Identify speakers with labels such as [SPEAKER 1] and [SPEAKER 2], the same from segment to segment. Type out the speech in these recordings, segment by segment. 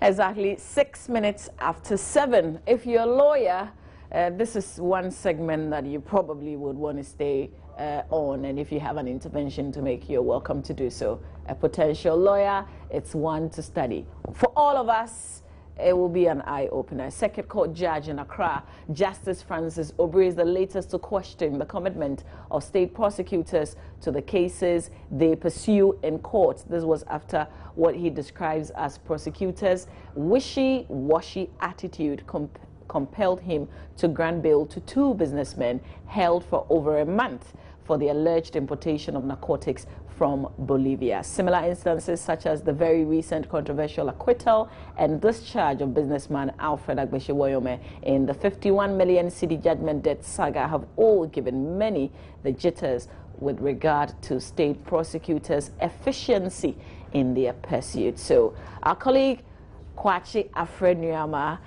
[SPEAKER 1] Exactly 6 minutes after 7. If you're a lawyer, this is one segment that you probably would want to stay on, and if you have an intervention to make, you're welcome to do so. A potential lawyer, it's one to study. For all of us, it will be an eye-opener. Circuit Court Judge in Accra, Justice Francis Obri, is the latest to question the commitment of state prosecutors to the cases they pursue in court. This was after what he describes as prosecutors' wishy-washy attitude compelled him to grant bail to 2 businessmen held for over a month for the alleged importation of narcotics from Bolivia. Similar instances, such as the very recent controversial acquittal and discharge of businessman Alfred Agbeshe-Woyome in the 51 million cedi judgment debt saga, have all given many the jitters with regard to state prosecutors' efficiency in their pursuit. So our colleague Kwachi Afrenuama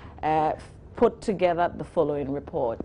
[SPEAKER 1] put together the following report.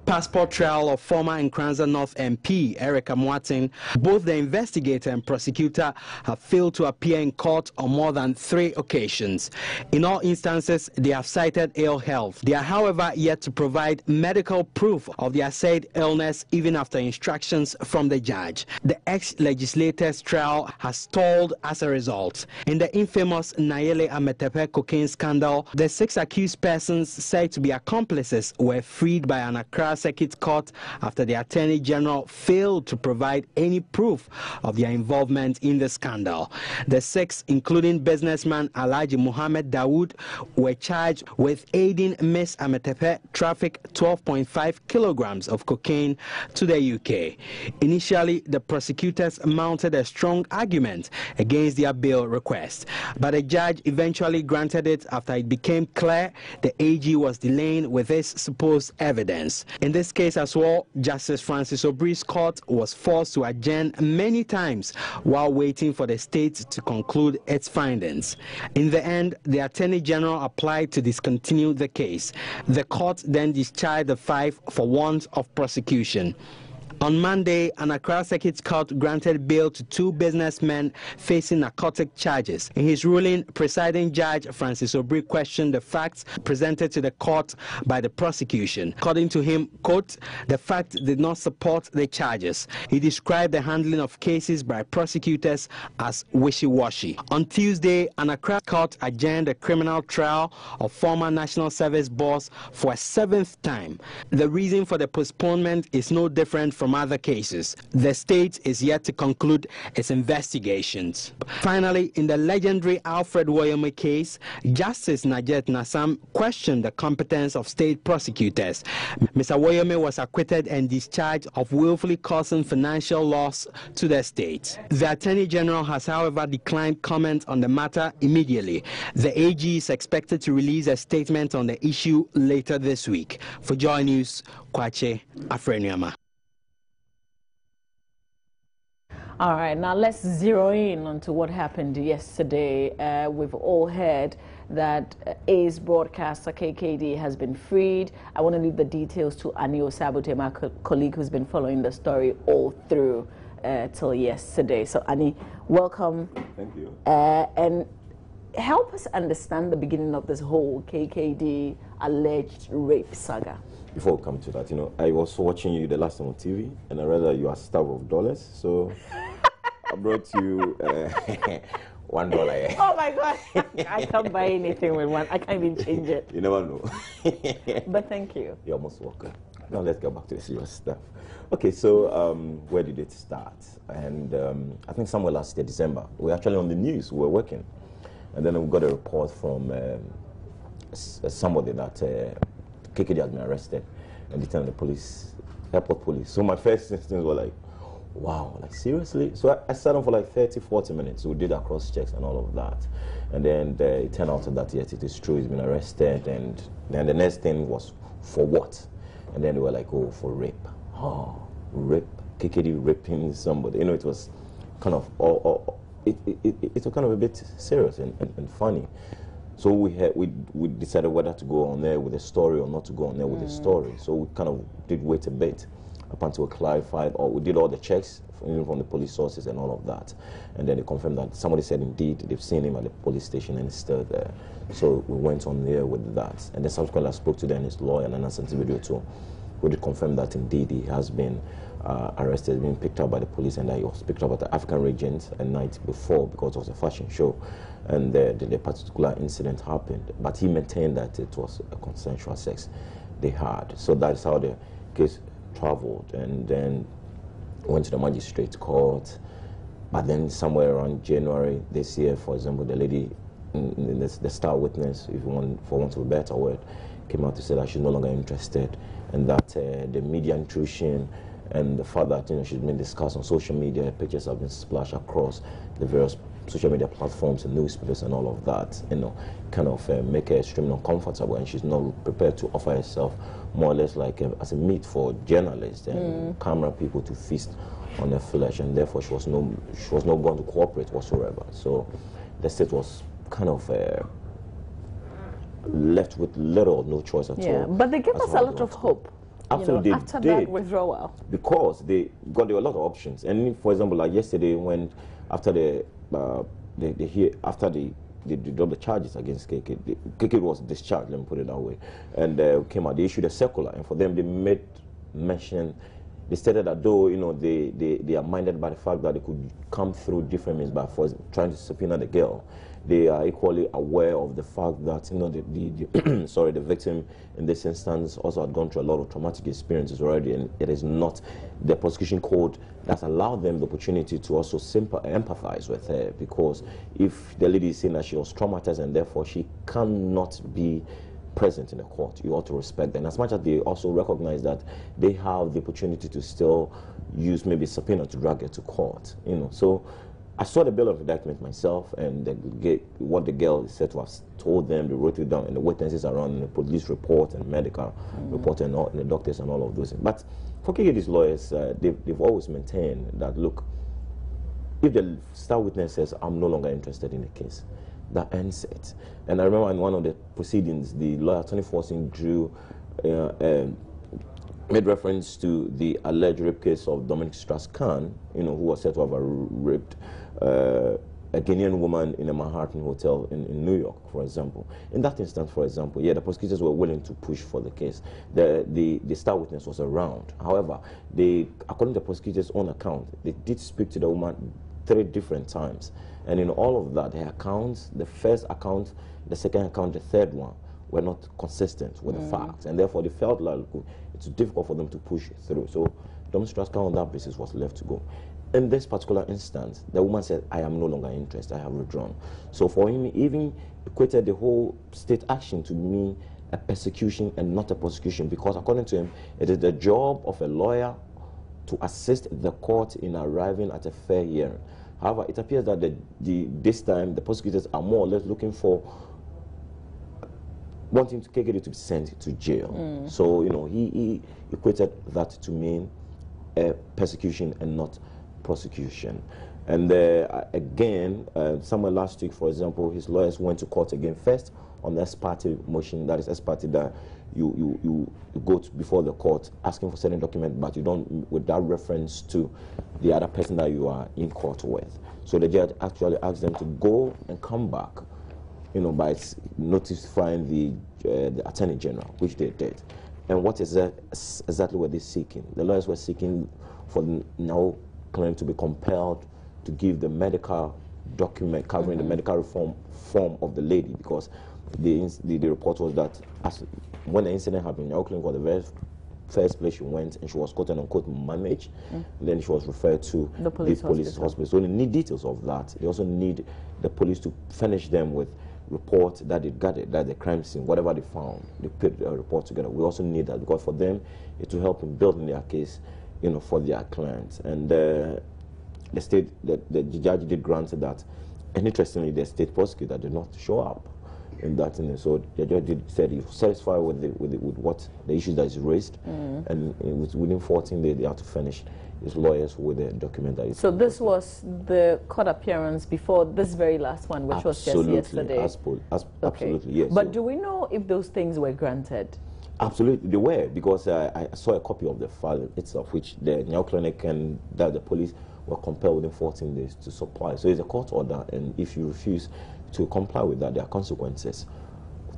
[SPEAKER 2] Passport trial of former Nkranza North MP Erica Moatin. Both the investigator and prosecutor have failed to appear in court on more than 3 occasions. In all instances, they have cited ill health. They are, however, yet to provide medical proof of their said illness, even after instructions from the judge. The ex-legislator's trial has stalled as a result. In the infamous Nayeli Ametepe cocaine scandal, the 6 accused persons said to be accomplices were freed by an Accra Circuit Court after the Attorney General failed to provide any proof of their involvement in the scandal. The 6, including businessman Alhaji Muhammad Dawood, were charged with aiding Miss Ametepe traffic 12.5 kilograms of cocaine to the UK. Initially, the prosecutors mounted a strong argument against their bail request, but the judge eventually granted it after it became clear the AG was delaying with his supposed evidence. In this case as well, Justice Francis Obri's court was forced to adjourn many times while waiting for the state to conclude its findings. In the end, the Attorney General applied to discontinue the case. The court then discharged the 5 for want of prosecution. On Monday, an Accra Circuit Court granted bail to 2 businessmen facing narcotic charges. In his ruling, presiding judge Francis Obri questioned the facts presented to the court by the prosecution. According to him, quote, the facts did not support the charges. He described the handling of cases by prosecutors as wishy-washy. On Tuesday, an Accra court adjourned a criminal trial of former National Service boss for a 7th time. The reason for the postponement is no different from other cases. The state is yet to conclude its investigations. Finally, in the legendary Alfred Woyome case, Justice Najet Nassam questioned the competence of state prosecutors. Mr. Woyome was acquitted and discharged of willfully causing financial loss to the state. The Attorney General has, however, declined comment on the matter immediately. The AG is expected to release a statement on the issue later this week. For Joy News, Kwache Afrenuama.
[SPEAKER 1] All right, now let's zero in onto what happened yesterday. We've all heard that A's broadcaster KKD has been freed. I want to leave the details to Ani Osabote, my colleague who's been following the story all through till yesterday. So Ani, welcome.
[SPEAKER 3] Thank you.
[SPEAKER 1] And help us understand the beginning of this whole KKD alleged rape saga.
[SPEAKER 3] Before we come to that, I was watching you the last time on TV, and I read that you are starved of dollars, so I brought you $1.
[SPEAKER 1] Oh my God! I can't buy anything with one. I can't even change it.
[SPEAKER 3] You never know.
[SPEAKER 1] But thank you.
[SPEAKER 3] You're most welcome. Now let's get back to the serious stuff. Okay, so where did it start? And I think somewhere last year, December, we were actually on the news. We were working, and then we got a report from somebody that KKD had been arrested and detained the police, airport police. So my first instincts were like, wow, like seriously? So I sat on for like 30, 40 minutes. We did our cross checks and all of that. And then it turned out that yes, it is true, he's been arrested. And then the next thing was, for what? And then they were like, oh, for rape. Oh, rape, KKD raping somebody. It was kind of, it was kind of a bit serious and funny. So we decided whether to go on there with a story or not to go on there with a story. So we kind of did wait a bit. up until we clarified, or we did all the checks, even from the police sources and all of that. And then they confirmed that somebody said indeed they've seen him at the police station and he's still there. So we went on there with that. And then subsequently I spoke to them, his lawyer, and then I sent a video too, who did confirm that indeed he has been arrested, being picked up by the police, and that he was picked up at the African Regent a night before because it was a fashion show. And the particular incident happened. But he maintained that it was a consensual sex they had. So that's how the case traveled. And then went to the magistrate court. But then somewhere around January this year, for example, the lady, the star witness, if you want, for want of a better word, came out to say that she's no longer interested, and that the media intrusion and the fact that she's been discussed on social media, pictures have been splashed across the various social media platforms and newspapers and all of that, kind of make her extremely uncomfortable, and she's not prepared to offer herself more or less like as a meat for journalists and camera people to feast on her flesh, and therefore she was not going to cooperate whatsoever. So the state was kind of left with little or no choice at all.
[SPEAKER 1] Yeah, but they gave us a lot of hope.
[SPEAKER 3] Absolutely,
[SPEAKER 1] after that withdrawal,
[SPEAKER 3] because there were a lot of options. And for example, like yesterday, when after they dropped the charges against KK, KK was discharged. Let me put it that way, and came out. They issued a circular, and for them, they made mention. They stated that though they are minded by the fact that they could come through different means by trying to subpoena the girl, they are equally aware of the fact that the victim in this instance also had gone through a lot of traumatic experiences already, and it is not the prosecution code that allowed them the opportunity to also empathize with her, because if the lady is saying that she was traumatized and therefore she cannot be present in the court, you ought to respect them. As much as they also recognize that they have the opportunity to still use maybe subpoena to drag her to court, So I saw the bill of indictment myself, and what the girl is said to have told them, they wrote it down, and the witnesses around, and the police report and medical report and the doctors and all of those things. But for KKD's lawyers, they've always maintained that, look, if the star witness says, I'm no longer interested in the case, that ends it. And I remember in one of the proceedings, the lawyer, Tony Forson, made reference to the alleged rape case of Dominic Strauss-Kahn, who was said to have raped a Ghanaian woman in a Manhattan hotel in New York, for example. In that instance, for example, the prosecutors were willing to push for the case. The star witness was around. However, according to the prosecutor's own account, they did speak to the woman 3 different times. And in all of that, her accounts, the first account, the second account, the third one, were not consistent with the facts. And therefore, they felt like it's difficult for them to push through. So Dominic Strauss-Kahn on that basis was left to go. In this particular instance, the woman said, I am no longer interested, I have withdrawn. So for him, he even equated the whole state action to mean a persecution and not a prosecution, because according to him, it is the job of a lawyer to assist the court in arriving at a fair hearing. However, it appears that this time the prosecutors are more or less looking for wanting to KKD to be sent to jail. So, he equated that to mean a persecution and not prosecution. And again, somewhere last week, for example, his lawyers went to court again, first on the ex parte motion, that is ex parte that you go before the court asking for certain document, but you don't, without reference to the other person that you are in court with. So the judge actually asked them to go and come back, by notifying the Attorney General, which they did. And what is that exactly what they're seeking? The lawyers were seeking for now claiming to be compelled to give the medical document covering the medical reform form of the lady, because the report was that when the incident happened, Auckland was the very first place she went, and she was quote unquote managed. And then she was referred to the police hospital. So they need details of that. They also need the police to furnish them with reports that they gathered, that the crime scene, whatever they found, they put a report together. We also need that, because for them, it will help in building their case, for their clients. And the judge did grant that. And interestingly, the state prosecutor did not show up in that. So the judge said he was satisfied with what the issue that is raised, and within 14 days they have to furnish his lawyers with a document that is. So
[SPEAKER 1] this was the court appearance before this very last one, which was just yesterday.
[SPEAKER 3] Absolutely, yes.
[SPEAKER 1] But do we know if those things were granted?
[SPEAKER 3] Absolutely, they were, because I saw a copy of the file itself, which the Nyaw Clinic and the police were compelled within 14 days to supply. So it's a court order, and if you refuse to comply with that, there are consequences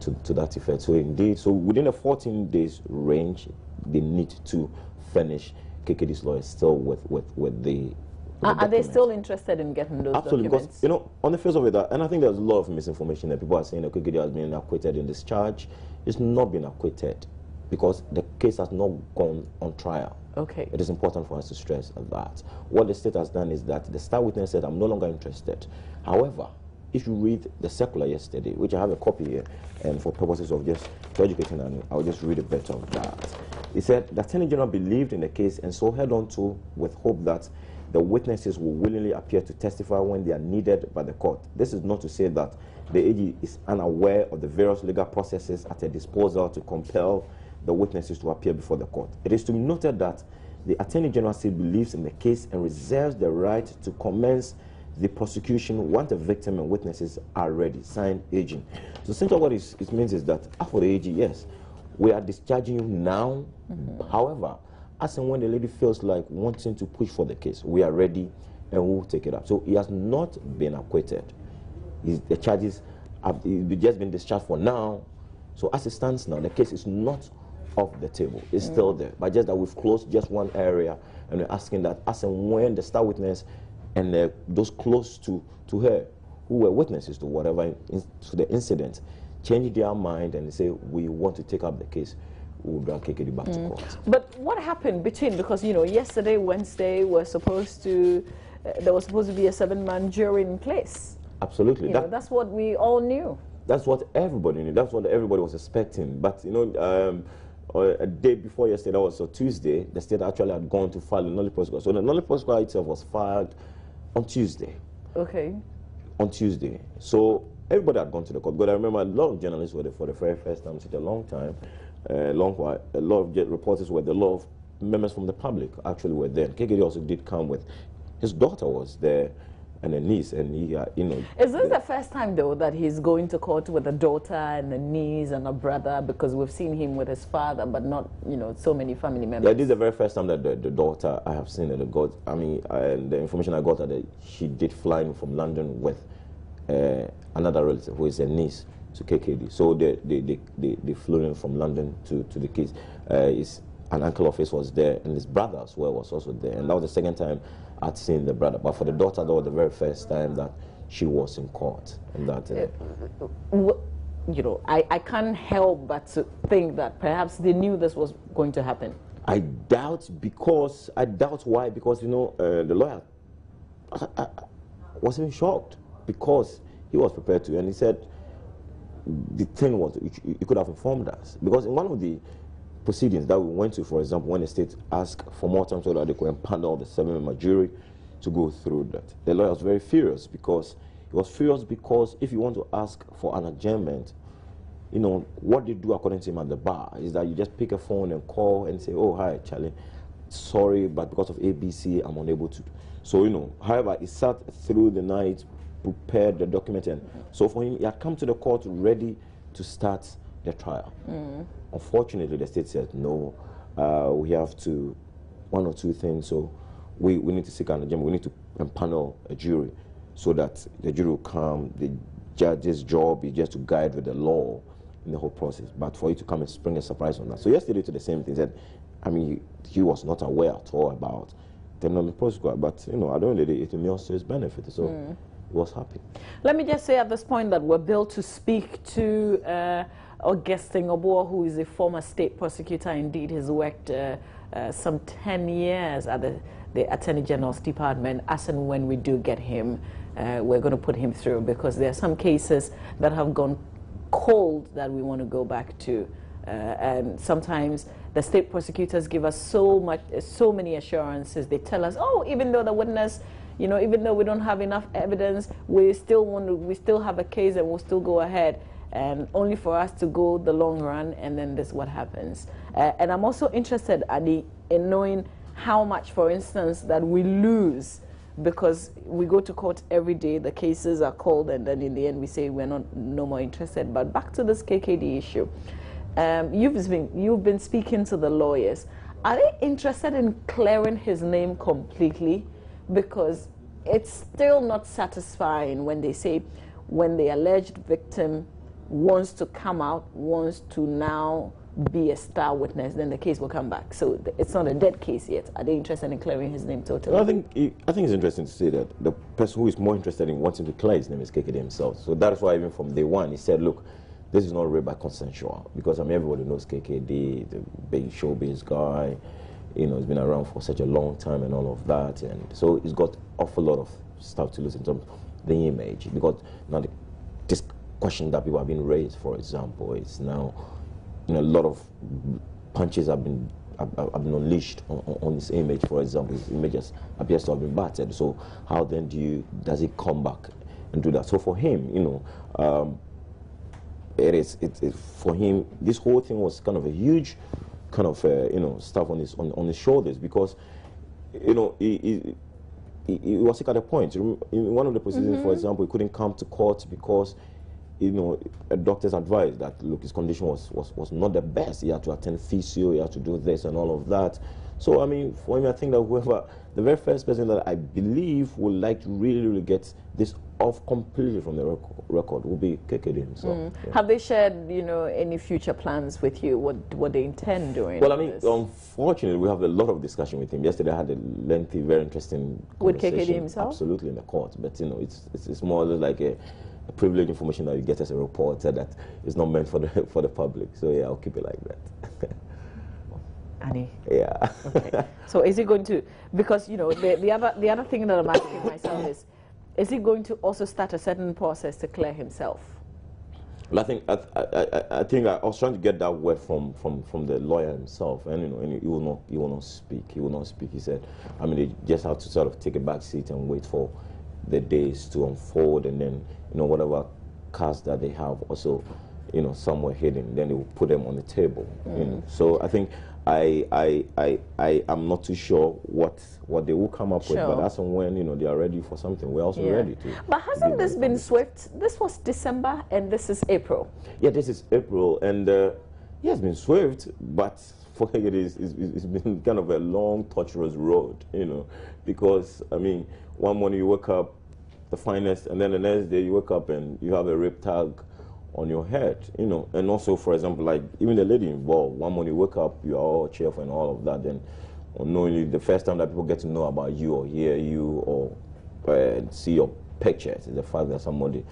[SPEAKER 3] to that effect. So indeed, so within a 14 days range, they need to furnish KKD's lawyers still with the
[SPEAKER 1] Are they still interested in getting those
[SPEAKER 3] Absolutely,
[SPEAKER 1] documents?
[SPEAKER 3] because, you know, on the face of it, and I think there's a lot of misinformation that people are saying that KKD has been acquitted in this charge. It's not been acquitted because the case has not gone on trial.
[SPEAKER 1] Okay.
[SPEAKER 3] It is important for us to stress that. What the state has done is that the star witness said, I'm no longer interested. However, if you read the circular yesterday, which I have a copy here, and for purposes of just educating, and I'll just read a bit of that. It said, the Attorney General believed in the case and so held on to with hope that the witnesses will willingly appear to testify when they are needed by the court. This is not to say that the AG is unaware of the various legal processes at her disposal to compel the witnesses to appear before the court. It is to be noted that the Attorney General still believes in the case and reserves the right to commence the prosecution once the victim and witnesses are ready. Signed, AG. So essentially what it means is that after the AG, yes, we are discharging you now. However, as and when the lady feels like wanting to push for the case, we are ready and we'll take it up. So he has not been acquitted. The charges have just been discharged for now. So as it stands now, the case is not off the table. It's still there. But just that we've closed just one area, and we're asking that as and when the star witness and those close to her who were witnesses to whatever to the incident change their mind and say, we want to take up the case, we'll bring KKD back to court.
[SPEAKER 1] But what happened between, because, you know, yesterday, Wednesday, there was supposed to be a 7-man jury in place.
[SPEAKER 3] Absolutely.
[SPEAKER 1] That's what we all knew.
[SPEAKER 3] That's what everybody knew. That's what everybody was expecting. But, you know, a day before yesterday, that was a Tuesday, the state actually had gone to file a nullity prosecutor. So the nullity prosecutor itself was filed on Tuesday.
[SPEAKER 1] Okay.
[SPEAKER 3] On Tuesday. So everybody had gone to the court. But I remember a lot of journalists were there for the very first time, such a long time. A lot of reporters were there. A lot of members from the public actually were there. KKD also did come with his daughter was there and a niece, and he, you know.
[SPEAKER 1] Is this the first time though that he's going to court with a daughter and a niece and a brother? Because we've seen him with his father, but not, you know, so many family members.
[SPEAKER 3] Yeah, this is the very first time that the daughter I have seen that got. I mean, the information I got that she did fly in from London with another relative who is a niece to KKD. So they flew in from London to the case. An uncle of his was there, and his brother as well was also there. And that was the second time I'd seen the brother. But for the daughter, that was the very first time that she was in court. And that,
[SPEAKER 1] you know, I can't help but to think that perhaps they knew this was going to happen.
[SPEAKER 3] I doubt why, because, you know, the lawyer was even shocked because he was prepared to, and he said the thing was, you could have informed us. Because in one of the proceedings that we went to, for example, when the state asked for more time so that they could empanel the 7-member jury to go through that, the lawyer was very furious because if you want to ask for an adjournment, you know, what they do according to him at the bar is that you just pick a phone and call and say, oh, hi, Charlie, sorry, but because of ABC, I'm unable to. So, you know, however, he sat through the night, prepared the document, and so for him, he had come to the court ready to start the trial. Unfortunately, the state said, no, we have to, one or two things, so we need to seek an adjournment. We need to empanel a jury so that the jury will come. The judge's job is just to guide with the law in the whole process, but for you to come and spring a surprise on that. So yesterday to the same thing, said, I mean, he was not aware at all about the non-prosecutor, but, you know, I don't really, it may also his benefit, so he was happy.
[SPEAKER 1] Let me just say at this point that we're billed to speak to Augustine Oboa, who is a former state prosecutor. Indeed, he's worked some 10 years at the Attorney General's Department. As and when we do get him, we're going to put him through, because there are some cases that have gone cold that we want to go back to. And sometimes the state prosecutors give us so many assurances. They tell us, oh, even though the witness, you know, even though we don't have enough evidence, we still have a case and we'll still go ahead. And only for us to go the long run, and then this is what happens. And I'm also interested, Adi, in knowing how much, for instance, that we lose because we go to court every day, the cases are called, and then in the end we say we're no more interested. But back to this KKD issue. You've been speaking to the lawyers. Are they interested in clearing his name completely? Because it's still not satisfying when they say, when the alleged victim wants to come out, wants to now be a star witness, then the case will come back. So it's not a dead case yet. Are they interested in clearing his name totally?
[SPEAKER 3] Well, I think it's interesting to say that the person who is more interested in wanting to clear his name is KKD himself. So that is why even from day one he said, look, this is not rape by consensual, because I mean everybody knows KKD, the big showbiz guy, you know, he's been around for such a long time and all of that, and so he's got awful lot of stuff to lose in terms of the image, because now this question that people have been raised, for example, is now, you know, a lot of punches have been unleashed on his image. For example, his image appears to have been battered. So how then does he come back and do that? So for him, you know, it's for him, this whole thing was kind of a huge kind of you know, stuff on his shoulders, because, you know, he was sick at a point. In one of the proceedings, for example, he couldn't come to court because, you know, a doctor's advised that, look, his condition was not the best. He had to attend physio, he had to do this and all of that. So, I mean, for him, I think that the very first person that I believe would like to really get this off completely from the record will be KKD himself. Yeah.
[SPEAKER 1] Have they shared, you know, any future plans with you, what they intend doing?
[SPEAKER 3] Well, I mean, unfortunately, we have a lot of discussion with him. Yesterday I had a lengthy, very interesting conversation.
[SPEAKER 1] With KKD himself?
[SPEAKER 3] Absolutely, in the court. But, you know, it's more like a privileged information that you get as a reporter that is not meant for the public. So yeah, I'll keep it like that.
[SPEAKER 1] Annie.
[SPEAKER 3] Yeah.
[SPEAKER 1] Okay. So is he going to, because, you know, the other thing that I'm asking myself is he going to also start a certain process to clear himself?
[SPEAKER 3] Well, I think I was trying to get that word from the lawyer himself, and, you know, and he will not speak. He will not speak. He said, I mean, they just have to sort of take a back seat and wait for the days to unfold, and then, you know, whatever cards that they have also, you know, somewhere hidden, then they will put them on the table. You know? So I think I'm not too sure what they will come up with, but as and when, you know, they are ready for something, we're also ready to.
[SPEAKER 1] But hasn't this been swift? This was December and this is April.
[SPEAKER 3] Yeah, this is April, and yeah, it's been swift, but for it's been kind of a long, torturous road, you know, because, I mean, one morning you wake up the finest, and then the next day you wake up and you have a rape tag on your head, you know. And also, for example, like even the lady involved, one morning you wake up, you're all cheerful and all of that, then unknowingly the first time that people get to know about you or hear you or see your pictures is the fact that somebody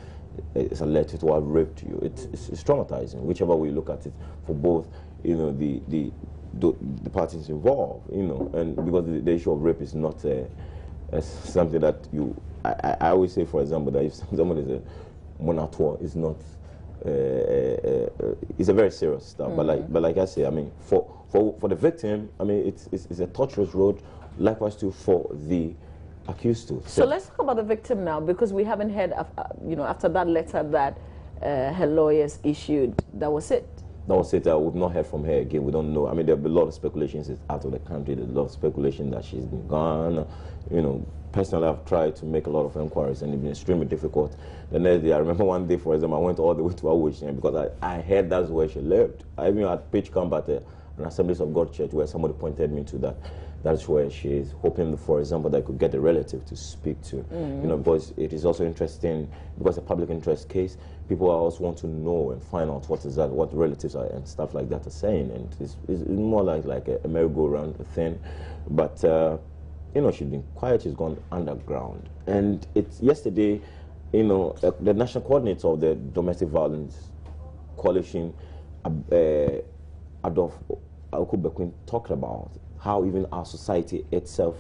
[SPEAKER 3] is alleged to have raped you. It's traumatizing, whichever way you look at it, for both, you know, the parties involved, you know, and because the issue of rape is not something that I always say, for example, that if somebody is a monator, it's not it's a very serious stuff. But like I say, I mean, for the victim, I mean, it's a torturous road. Likewise too for the accused too.
[SPEAKER 1] So let's talk about the victim now, because we haven't heard of, you know, after that letter that her lawyers issued. That was it.
[SPEAKER 3] That was it. We've not heard from her again. We don't know. I mean, there have been a lot of speculations she's out of the country. There's a lot of speculation that she's been gone. You know, personally, I've tried to make a lot of inquiries, and it's been extremely difficult. The next day, I remember one day, for example, I went all the way to Awosh because I heard that's where she lived. I even had pitch camp at an Assemblies of God church where somebody pointed me to that. That's where she is, hoping, for example, that I could get a relative to speak to. You know, because it is also interesting, because a public interest case, people also want to know and find out what relatives are and stuff like that are saying. And it's more like a merry-go-round thing. But, you know, she's been quiet, she's gone underground. And it's yesterday, you know, the national coordinator of the Domestic Violence Coalition, Adolf Alkubekwin, talked about how even our society itself,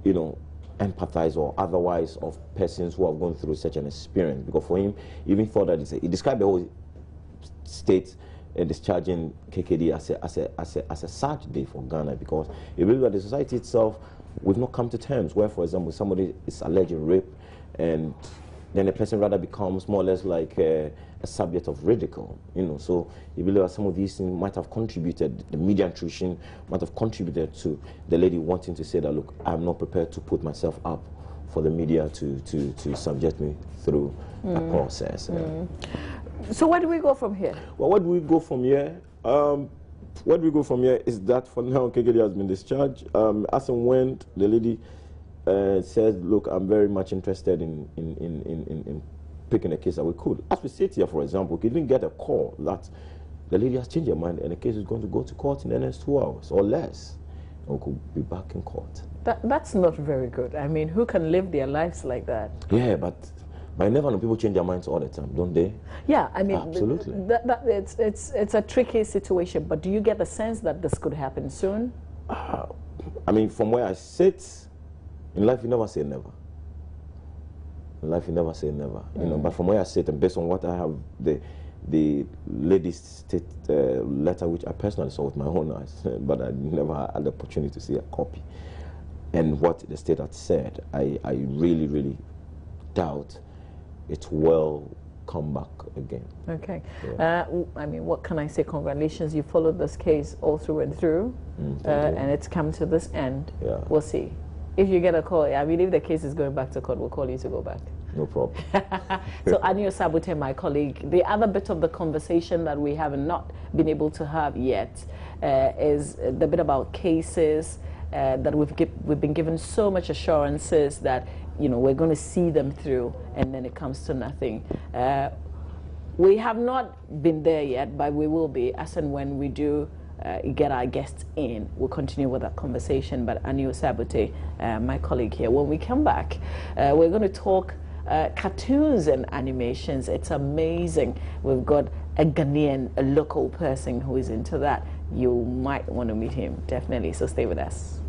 [SPEAKER 3] you know, empathize or otherwise of persons who have gone through such an experience. Because for him, he even thought that he described the whole state discharging KKD as a sad day for Ghana, because he believes that the society itself, we've not come to terms where, for example, somebody is alleged rape, and then the person rather becomes more or less like a subject of ridicule, you know. So you believe that some of these things might have contributed, the media intrusion might have contributed to the lady wanting to say that, look, I'm not prepared to put myself up for the media to subject me through a process.
[SPEAKER 1] So where do we go from here?
[SPEAKER 3] Well, where do we go from here? Where do we go from here is that for now, Kekeli has been discharged. As and when the lady says, look, I'm very much interested in picking a case that we could. As we sit here, for example, we can even get a call that the lady has changed her mind and the case is going to go to court in the next 2 hours or less. And we could be back in court. That's
[SPEAKER 1] not very good. I mean, who can live their lives like that?
[SPEAKER 3] Yeah, but I never know, people change their minds all the time, don't they?
[SPEAKER 1] Yeah, I mean,
[SPEAKER 3] absolutely.
[SPEAKER 1] It's a tricky situation, but do you get the sense that this could happen soon?
[SPEAKER 3] I mean, from where I sit, in life you never say never. In life you never say never, you know, but from where I sit and based on what I have, the lady's state letter, which I personally saw with my own eyes, but I never had the opportunity to see a copy. And what the state had said, I really, really doubt it will come back again.
[SPEAKER 1] Okay. Yeah. I mean, what can I say? Congratulations, you followed this case all through and through, and it's come to this end.
[SPEAKER 3] Yeah.
[SPEAKER 1] We'll see. If you get a call, I mean, if the case is going back to court, we'll call you to go back.
[SPEAKER 3] No problem.
[SPEAKER 1] So Anio Sabute, my colleague, the other bit of the conversation that we have not been able to have yet is the bit about cases that we've been given so much assurances that, you know, we're going to see them through, and then it comes to nothing. We have not been there yet, but we will be as and when we do get our guests in. We'll continue with that conversation. But Anio Sabute, my colleague here, when we come back, we're going to talk cartoons and animations. It's amazing. We've got a Ghanaian, a local person who is into that. You might want to meet him, definitely. So stay with us.